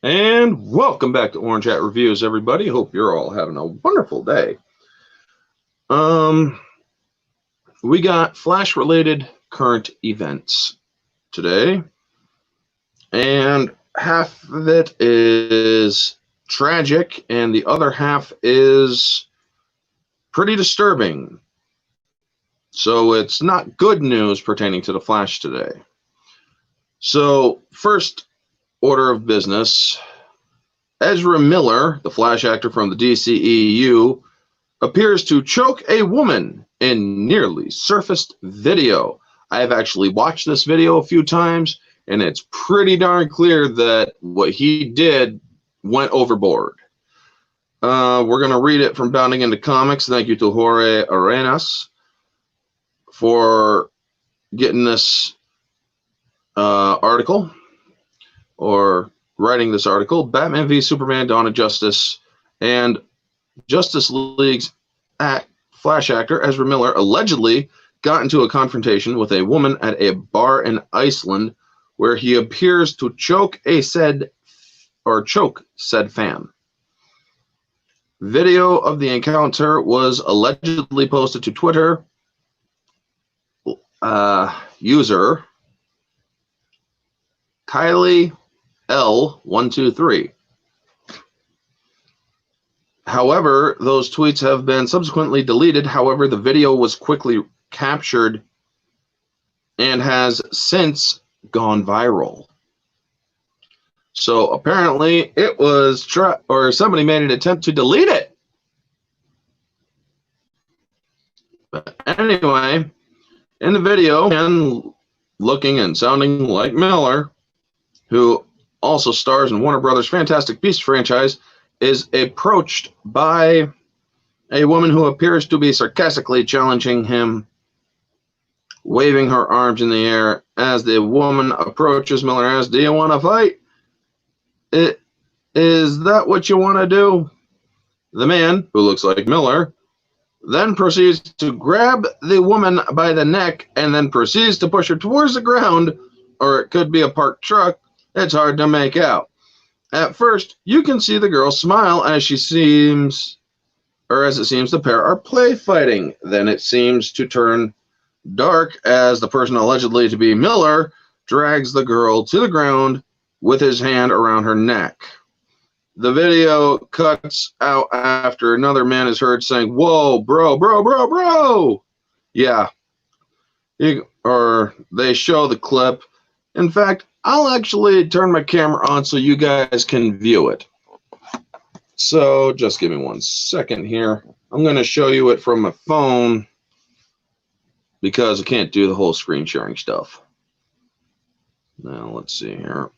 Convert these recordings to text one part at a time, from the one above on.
And welcome back to Orange Hat Reviews, everybody. Hope you're all having a wonderful day. We got Flash-related current events today, and half of it is tragic, and the other half is pretty disturbing. So it's not good news pertaining to the Flash today. So first order of business, Ezra Miller, the Flash actor from the DCEU, appears to choke a woman in nearly surfaced video. I have actually watched this video a few times, and it's pretty darn clear that what he did went overboard. We're going to read it from Bounding into Comics. Thank you to Jorge Arenas for getting this article, or writing this article. Batman v Superman: Dawn of Justice, and Justice League's Flash actor Ezra Miller allegedly got into a confrontation with a woman at a bar in Iceland, where he appears to choke said fan. Video of the encounter was allegedly posted to Twitter. User Kylie L123. However, those tweets have been subsequently deleted. However, the video was quickly captured and has since gone viral. So apparently it was somebody made an attempt to delete it. But anyway, in the video, and looking and sounding like Miller, who also stars in Warner Brothers' Fantastic Beasts franchise, is approached by a woman who appears to be sarcastically challenging him, waving her arms in the air. As the woman approaches, Miller asks, "Do you want to fight? Is that what you want to do?" The man, who looks like Miller, then proceeds to grab the woman by the neck and then proceeds to push her towards the ground, or it could be a parked truck. It's hard to make out. At first, you can see the girl smile as it seems the pair are play fighting. Then it seems to turn dark as the person allegedly to be Miller drags the girl to the ground with his hand around her neck. The video cuts out after another man is heard saying, "Whoa, bro, bro, bro, bro." Yeah. Or they show the clip. In fact, I'll actually turn my camera on so you guys can view it. So just give me 1 second here. I'm going to show you it from my phone because I can't do the whole screen sharing stuff. Now let's see here.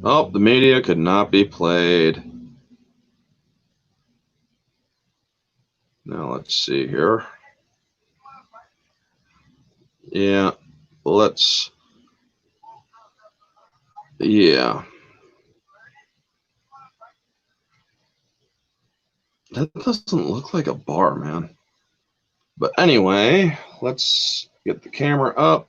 Oh, the media could not be played. Now let's see here. Yeah, yeah. That doesn't look like a bar, man. But anyway, let's get the camera up.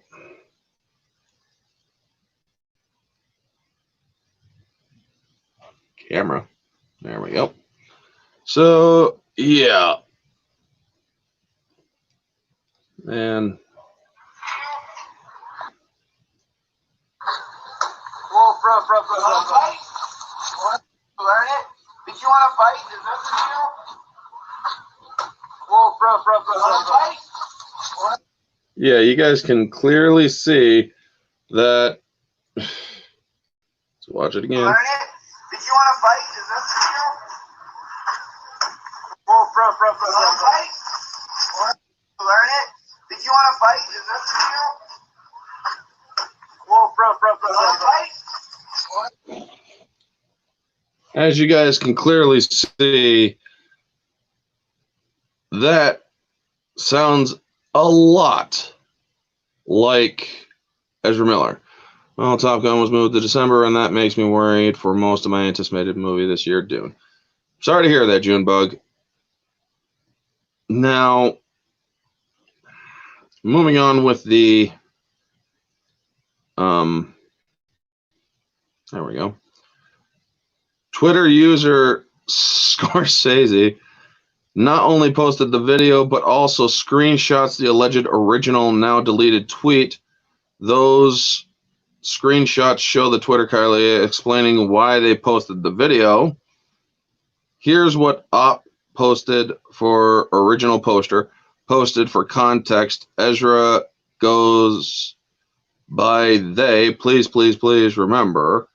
Camera. There we go. So, yeah. And whoa, bro. Fight? What? Learn it? Did you want to fight? Is that the deal? Whoa, bro. Fight? What? Yeah, you guys can clearly see that. Let's watch it again. Learn it? Did you want to fight? Is that the deal? Whoa, bro. Fight? What? Learn it? Did you want to fight? Is that the deal? Whoa, bro. Fight? What? As you guys can clearly see, that sounds a lot like Ezra Miller. Well, Top Gun was moved to December, and that makes me worried for most of my anticipated movie this year, Dune. Sorry to hear that, Junebug. Now, moving on with the There we go. Twitter user Scorsese not only posted the video, but also screenshots the alleged original, now deleted tweet. Those screenshots show the Twitter Kylie explaining why they posted the video. Here's what Op posted for original poster. Posted for context. Ezra goes by they. Please, please, please remember.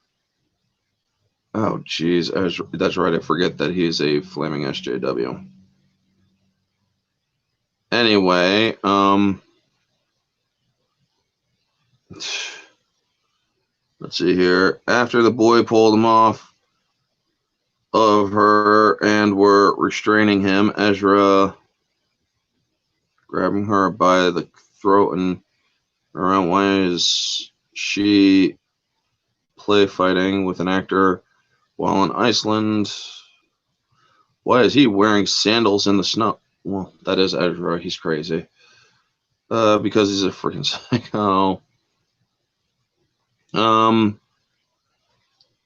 Oh, geez. Ezra, that's right. I forget that he's a flaming SJW. Anyway, let's see here. After the boy pulled him off of her and were restraining him, Ezra grabbing her by the throat and around. Why is she play fighting with an actor while in Iceland? Why is he wearing sandals in the snow? Well, that is Ezra. He's crazy. Because he's a freaking psycho.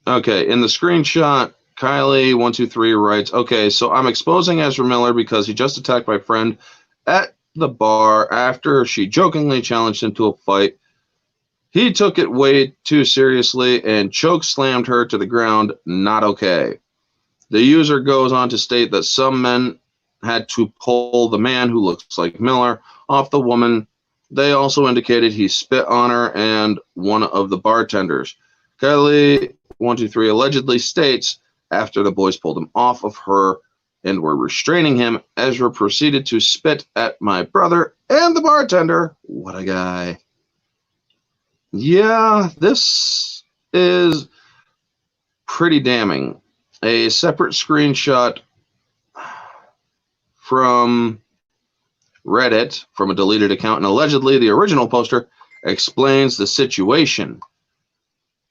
Okay, in the screenshot, Kylie123 writes, okay, so I'm exposing Ezra Miller because he just attacked my friend at the bar after she jokingly challenged him to a fight. He took it way too seriously and choke slammed her to the ground. Not okay. The user goes on to state that some men had to pull the man who looks like Miller off the woman. They also indicated he spit on her and one of the bartenders. Kylie123 allegedly states after the boys pulled him off of her and were restraining him, Ezra proceeded to spit at my brother and the bartender. What a guy. Yeah, this is pretty damning. A separate screenshot from Reddit from a deleted account, and allegedly the original poster explains the situation.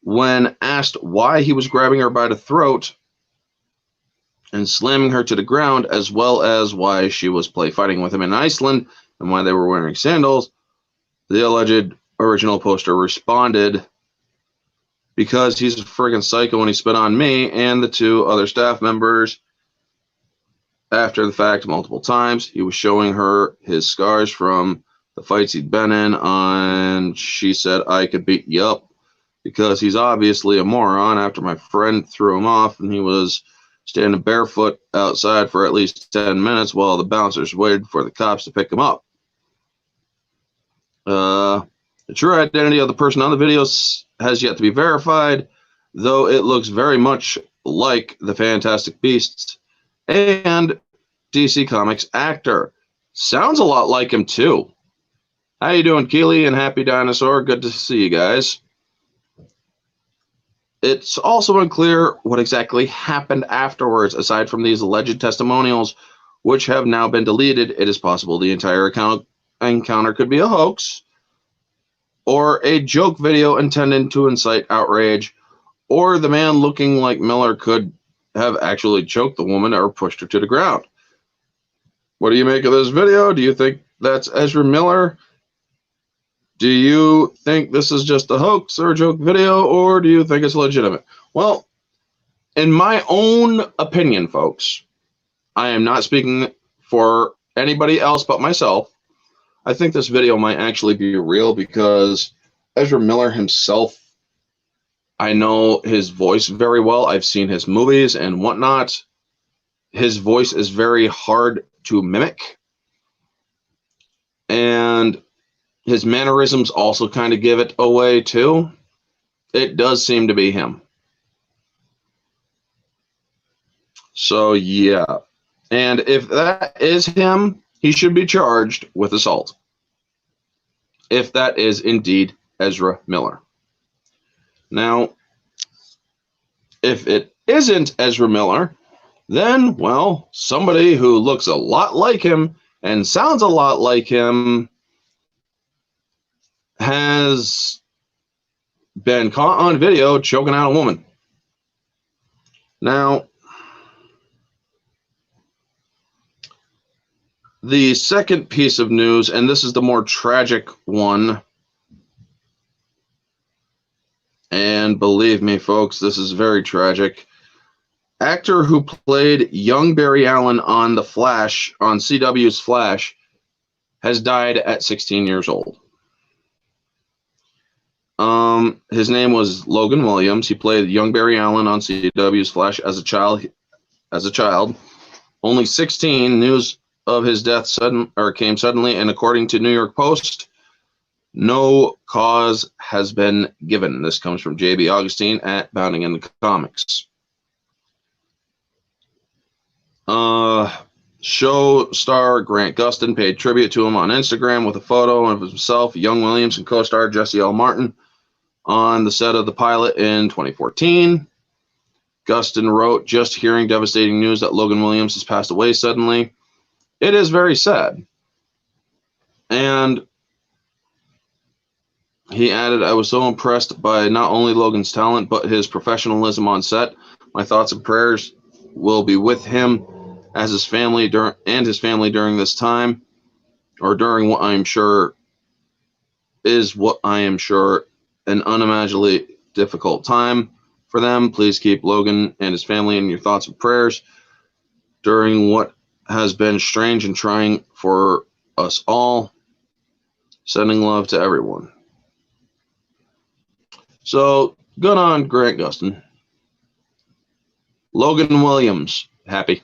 When asked why he was grabbing her by the throat and slamming her to the ground, as well as why she was play fighting with him in Iceland and why they were wearing sandals, the alleged original poster responded, because he's a friggin' psycho and he spit on me and the two other staff members after the fact multiple times. He was showing her his scars from the fights he'd been in, and she said, I could beat you up because he's obviously a moron after my friend threw him off and he was standing barefoot outside for at least 10 minutes while the bouncers waited for the cops to pick him up. The true identity of the person on the videos has yet to be verified, though it looks very much like the Fantastic Beasts and DC Comics actor. Sounds a lot like him too. How you doing, Keely and Happy Dinosaur? Good to see you guys. It's also unclear what exactly happened afterwards, aside from these alleged testimonials, which have now been deleted. It is possible the entire encounter could be a hoax, or a joke video intended to incite outrage, or the man looking like Miller could have actually choked the woman or pushed her to the ground. What do you make of this video? Do you think that's Ezra Miller? Do you think this is just a hoax or a joke video, or do you think it's legitimate? Well, in my own opinion, folks, I am not speaking for anybody else but myself. I think this video might actually be real because Ezra Miller himself, I know his voice very well. I've seen his movies and whatnot. His voice is very hard to mimic. And his mannerisms also kind of give it away too. It does seem to be him. So yeah. And if that is him, he should be charged with assault. If that is indeed Ezra Miller. Now, if it isn't Ezra Miller, then, well, somebody who looks a lot like him and sounds a lot like him has been caught on video choking out a woman. Now, the second piece of news, and this is the more tragic one, And believe me, folks, this is very tragic. Actor who played young Barry Allen on The Flash, on CW's Flash, has died at 16 years old. His name was Logan Williams. He played young Barry Allen on CW's Flash as a child. Only 16. News of his death came suddenly, and according to New York Post, no cause has been given. This comes from J.B. Augustine at Bounding in the Comics. Show star Grant Gustin paid tribute to him on Instagram with a photo of himself, young Williams, and co-star Jesse L. Martin on the set of the pilot in 2014. Gustin wrote, "Just hearing devastating news that Logan Williams has passed away suddenly. It is very sad." And he added, "I was so impressed by not only Logan's talent, but his professionalism on set. My thoughts and prayers will be with him as his family during this time, or during what I am sure an unimaginably difficult time for them. Please keep Logan and his family in your thoughts and prayers during what has been strange and trying for us all. Sending love to everyone." So, good on Grant Gustin. Logan Williams, happy.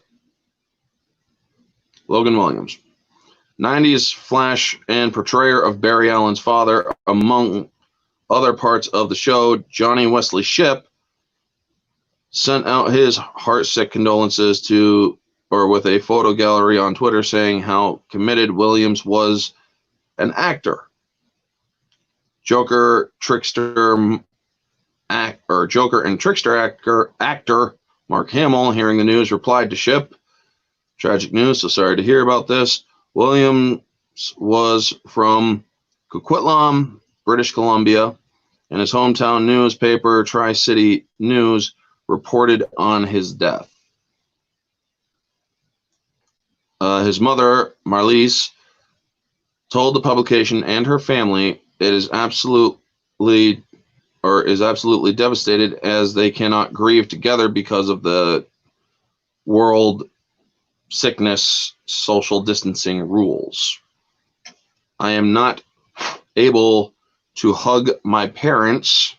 Logan Williams, 90s Flash and portrayer of Barry Allen's father, among other parts of the show. Johnny Wesley Shipp sent out his heartsick condolences with a photo gallery on Twitter, saying how committed Williams was an actor. Joker and trickster actor Mark Hamill, hearing the news, replied to Shipp, "Tragic news, so sorry to hear about this. Williams was from Coquitlam, British Columbia, and his hometown newspaper, Tri-City News, reported on his death. His mother, Marlise, told the publication and her family it is absolutely devastated, as they cannot grieve together because of the world sickness social distancing rules. I am not able to hug my parents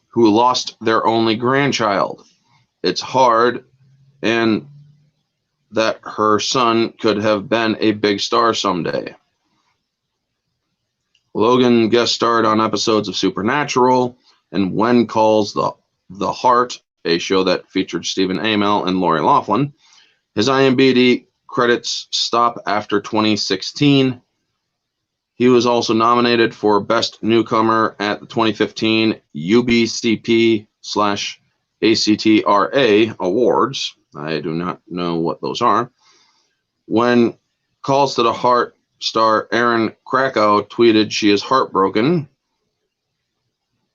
who lost their only grandchild. It's hard, and that her son could have been a big star someday." Logan guest starred on episodes of Supernatural and When Calls the Heart, a show that featured Stephen Amell and Lori Loughlin. His IMDb credits stop after 2016. He was also nominated for Best Newcomer at the 2015 UBCP/ACTRA Awards. I do not know what those are. When Calls to the Heart star Erin Krakow tweeted she is heartbroken,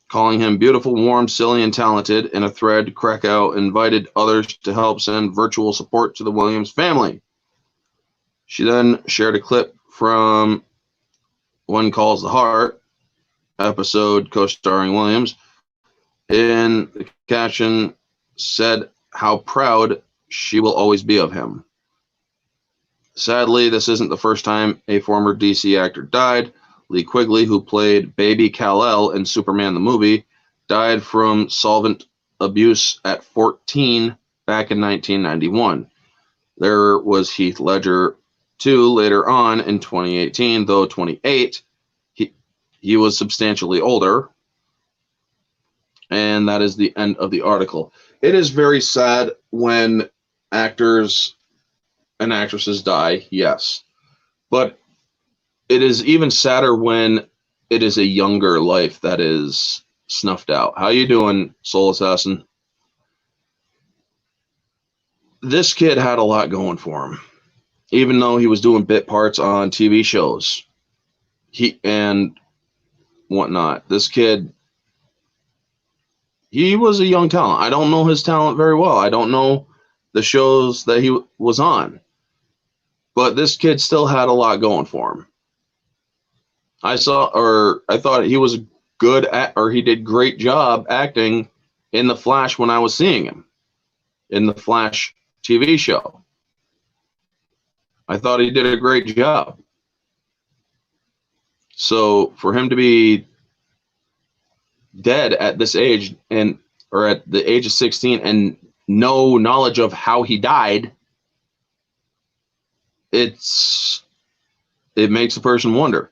calling him beautiful, warm, silly, and talented. In a thread, Krakow invited others to help send virtual support to the Williams family. She then shared a clip from When Calls the Heart episode co-starring Williams. In the caption said how proud she will always be of him. Sadly, this isn't the first time a former DC actor died. Lee Quigley, who played Baby Kal-El in Superman the movie, died from solvent abuse at 14 back in 1991. There was Heath Ledger, too, later on in 2018, though 28. He was substantially older. And that is the end of the article. It is very sad when actors and actresses die, yes. But it is even sadder when it is a younger life that is snuffed out. How you doing, Soul Assassin? This kid had a lot going for him. Even though he was doing bit parts on TV shows and whatnot. This kid, he was a young talent. I don't know his talent very well. I don't know the shows that he was on. But this kid still had a lot going for him. I thought he was a good at, or he did great job acting in the Flash when I was seeing him in the Flash TV show. I thought he did a great job. So for him to be dead at this age, and or at the age of 16, and no knowledge of how he died, it makes a person wonder.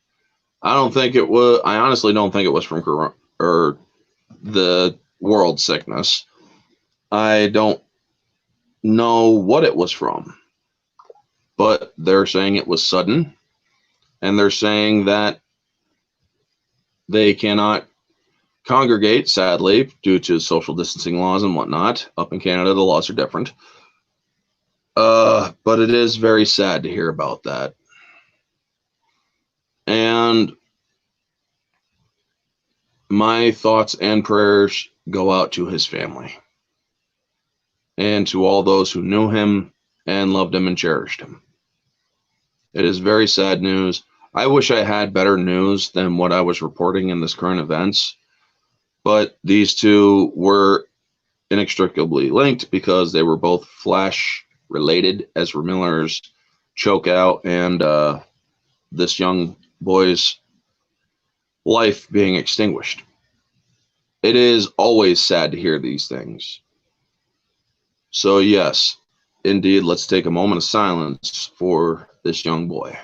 I honestly don't think it was from corona or the world sickness. I don't know what it was from, but they're saying it was sudden, and they're saying that they cannot congregate, sadly, due to social distancing laws and whatnot. Up in Canada, the laws are different. But it is very sad to hear about that. And my thoughts and prayers go out to his family and to all those who knew him and loved him and cherished him. It is very sad news. I wish I had better news than what I was reporting in this current events, but these two were inextricably linked because they were both Flash related. Ezra Miller's choke out and this young boy's life being extinguished. It is always sad to hear these things. So yes, indeed, let's take a moment of silence for this young boy.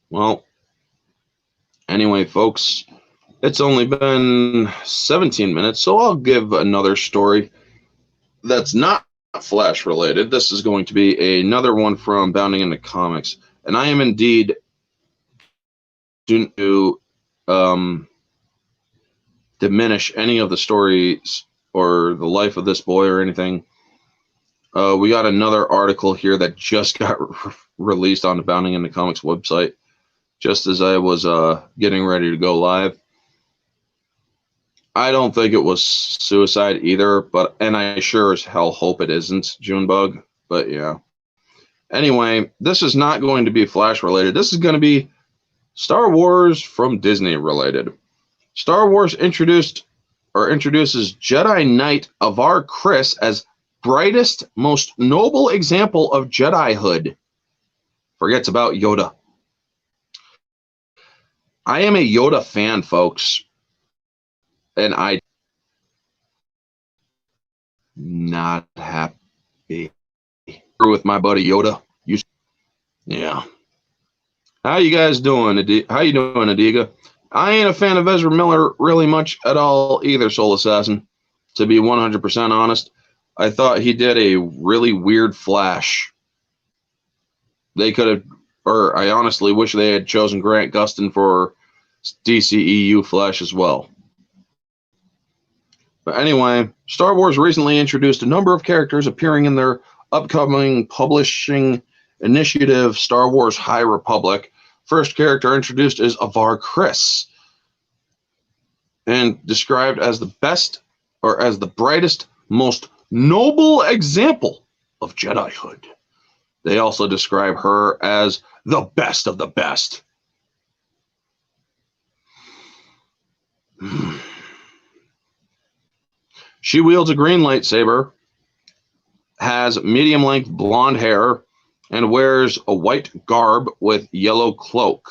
Well, anyway, folks, it's only been 17 minutes, so I'll give another story that's not Flash related. This is going to be another one from Bounding into Comics, and I am indeed to diminish any of the stories or the life of this boy or anything. We got another article here that just got released on the Bounding into Comics website just as I was getting ready to go live. I don't think it was suicide either, and I sure as hell hope it isn't Junebug, but yeah. Anyway, this is not going to be Flash related. This is going to be Star Wars from Disney related. Star Wars introduces Jedi Knight Avar Kriss as brightest, most noble example of Jedihood. Forgets about Yoda. I am a Yoda fan, folks, and I not happy with my buddy Yoda. Yeah. How you guys doing? How you doing, Adiga? I ain't a fan of Ezra Miller really much at all either, Soul Assassin. To be 100% honest, I thought he did a really weird Flash. They could have, or I honestly wish they had chosen Grant Gustin for DCEU Flash as well. But anyway, Star Wars recently introduced a number of characters appearing in their upcoming publishing initiative, Star Wars High Republic. First character introduced is Avar Kriss, and described as the best, or as the brightest, most noble example of Jedihood. They also describe her as the best of the best. She wields a green lightsaber, has medium-length blonde hair, and wears a white garb with yellow cloak.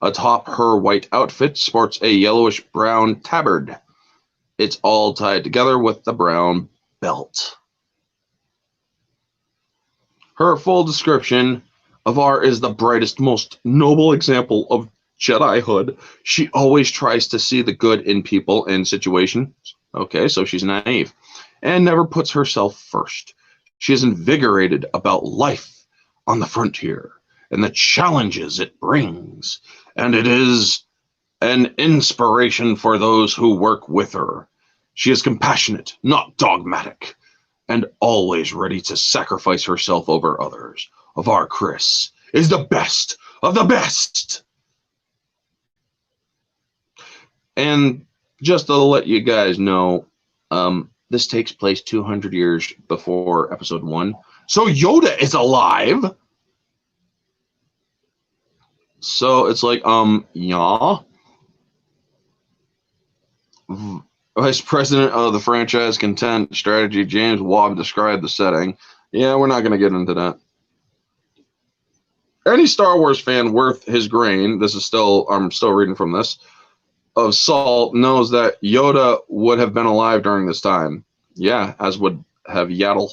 Atop her white outfit sports a yellowish-brown tabard. It's all tied together with the brown belt. Her full description: Avar is the brightest, most noble example of Jedihood. She always tries to see the good in people and situations. Okay, so she's naive. And never puts herself first. She is invigorated about life on the frontier and the challenges it brings. And it is an inspiration for those who work with her. She is compassionate, not dogmatic, and always ready to sacrifice herself over others. Avar Kriss is the best of the best. And just to let you guys know, this takes place 200 years before Episode 1. So Yoda is alive. So it's like, yeah. Vice President of the franchise content strategy, James Wabb, described the setting. Yeah, we're not going to get into that. Any Star Wars fan worth his grain, this is still, I'm still reading from this, of salt knows that Yoda would have been alive during this time. Yeah, as would have Yaddle.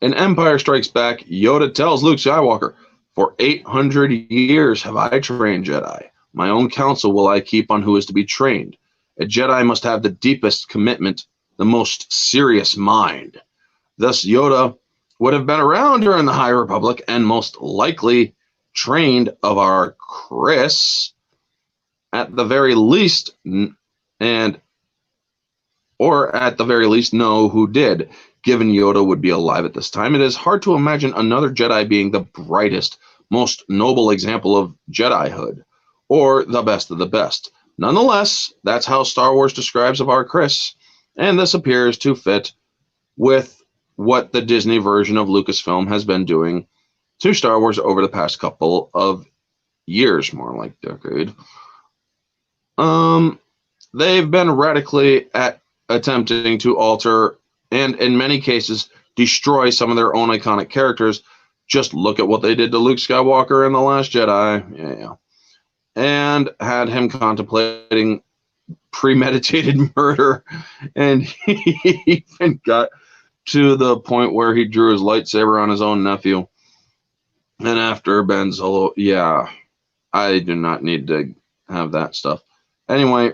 In Empire Strikes Back, Yoda tells Luke Skywalker, "For 800 years have I trained Jedi. My own counsel will I keep on who is to be trained. A Jedi must have the deepest commitment, the most serious mind." Thus, Yoda would have been around during the High Republic and most likely trained of our Chris, at the very least, or at the very least know who did. Given Yoda would be alive at this time, it is hard to imagine another Jedi being the brightest, most noble example of Jedihood, or the best of the best. Nonetheless, that's how Star Wars describes of our Chris, and this appears to fit with what the Disney version of Lucasfilm has been doing to Star Wars over the past couple of years, more like decade. They've been radically attempting to alter and, in many cases, destroy some of their own iconic characters. Just look at what they did to Luke Skywalker in The Last Jedi. Yeah. And had him contemplating premeditated murder, and he even got to the point where he drew his lightsaber on his own nephew. And after Ben Solo, yeah, I do not need to have that stuff. Anyway,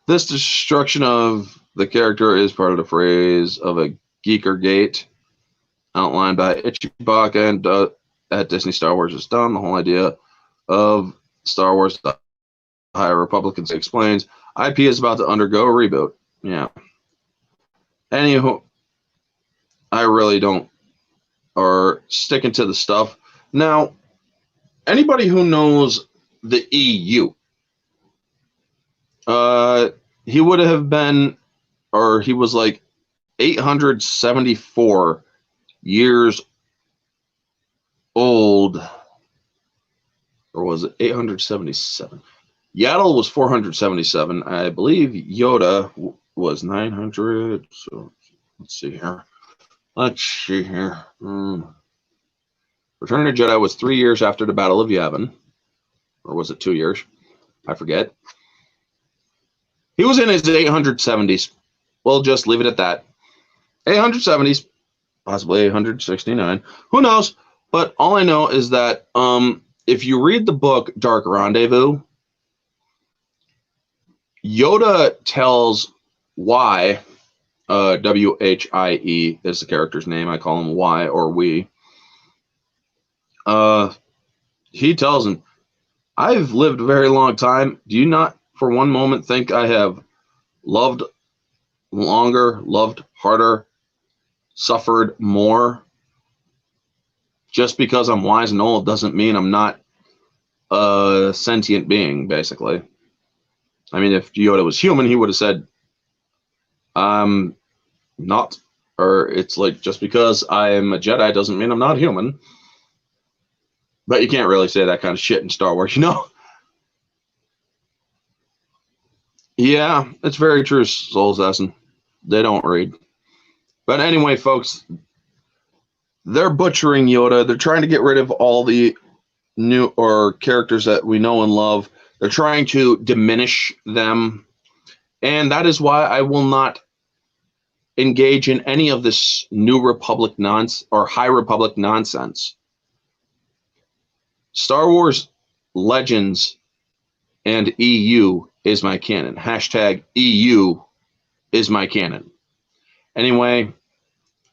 this destruction of the character is part of the phrase of a Geekergate outlined by Ichibaka and at Disney Star Wars is done. The whole idea of Star Wars, the High Republicans explains, IP is about to undergo a reboot. Yeah. Anywho, I really don't, or sticking to the stuff. Now, anybody who knows the EU, he would have been, or he was like 874 years old, or was it 877? Yaddle was 477. I believe Yoda was 900. So let's see here. Return of the Jedi was 3 years after the Battle of Yavin. Or was it 2 years? I forget. He was in his 870s. We'll just leave it at that. 870s, possibly 869. Who knows? But all I know is that if you read the book Dark Rendezvous, Yoda tells Why, Whie is the character's name. I call him Y or we. He tells him, "I've lived a very long time. Do you not for one moment think I have loved longer, loved harder, suffered more? Just because I'm wise and old doesn't mean I'm not a sentient being," basically. I mean, if Yoda was human, he would have said, "I'm not," or it's like, just because I am a Jedi doesn't mean I'm not human. But you can't really say that kind of shit in Star Wars, you know? Yeah, it's very true, Soul Assassin. They don't read. But anyway, folks, they're butchering Yoda. They're trying to get rid of all the new or characters that we know and love. They're trying to diminish them. And that is why I will not engage in any of this New Republic nonsense or High Republic nonsense. Star Wars Legends and EU is my canon. Hashtag EU is my canon. Anyway,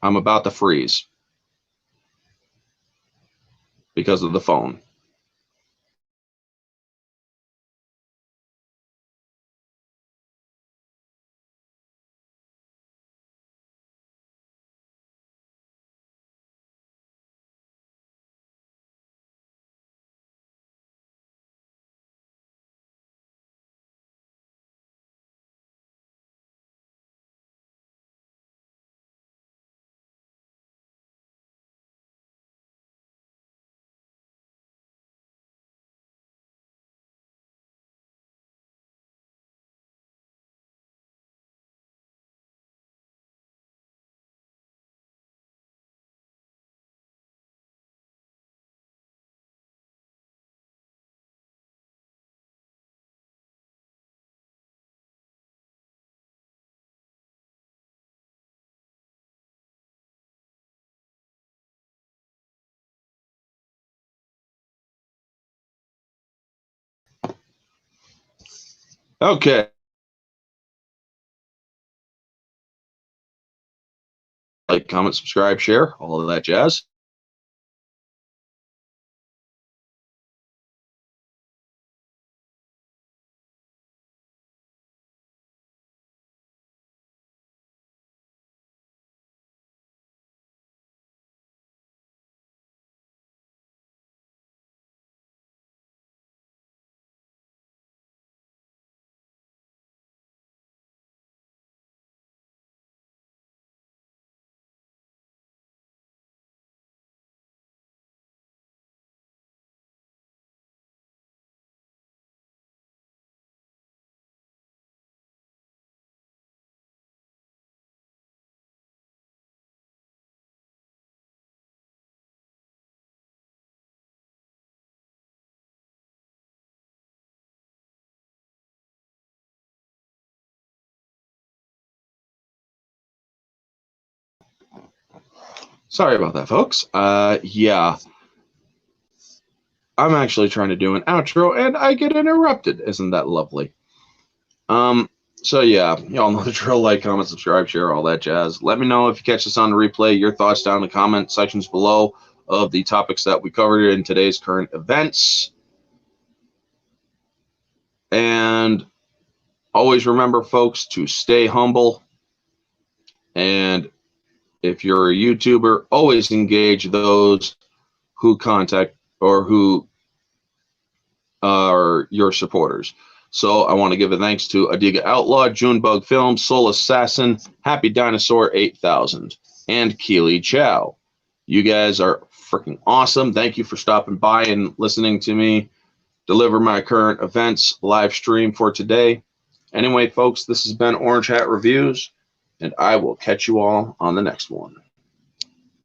I'm about to freeze because of the phone. Okay. Like, comment, subscribe, share, all of that jazz. Sorry about that, folks. Yeah. I'm actually trying to do an outro and I get interrupted. Isn't that lovely? So yeah, y'all know the drill. Like, comment, subscribe, share, all that jazz. Let me know if you catch this on the replay, your thoughts down in the comment sections below of the topics that we covered in today's current events. And always remember, folks, to stay humble. And if you're a YouTuber, always engage those who contact or who are your supporters. So I want to give a thanks to Adiga Outlaw, Junebug Films, Soul Assassin, Happy Dinosaur 8000, and Keely Chow. You guys are freaking awesome. Thank you for stopping by and listening to me deliver my current events live stream for today. Anyway, folks, this has been Orange Hat Reviews, and I will catch you all on the next one.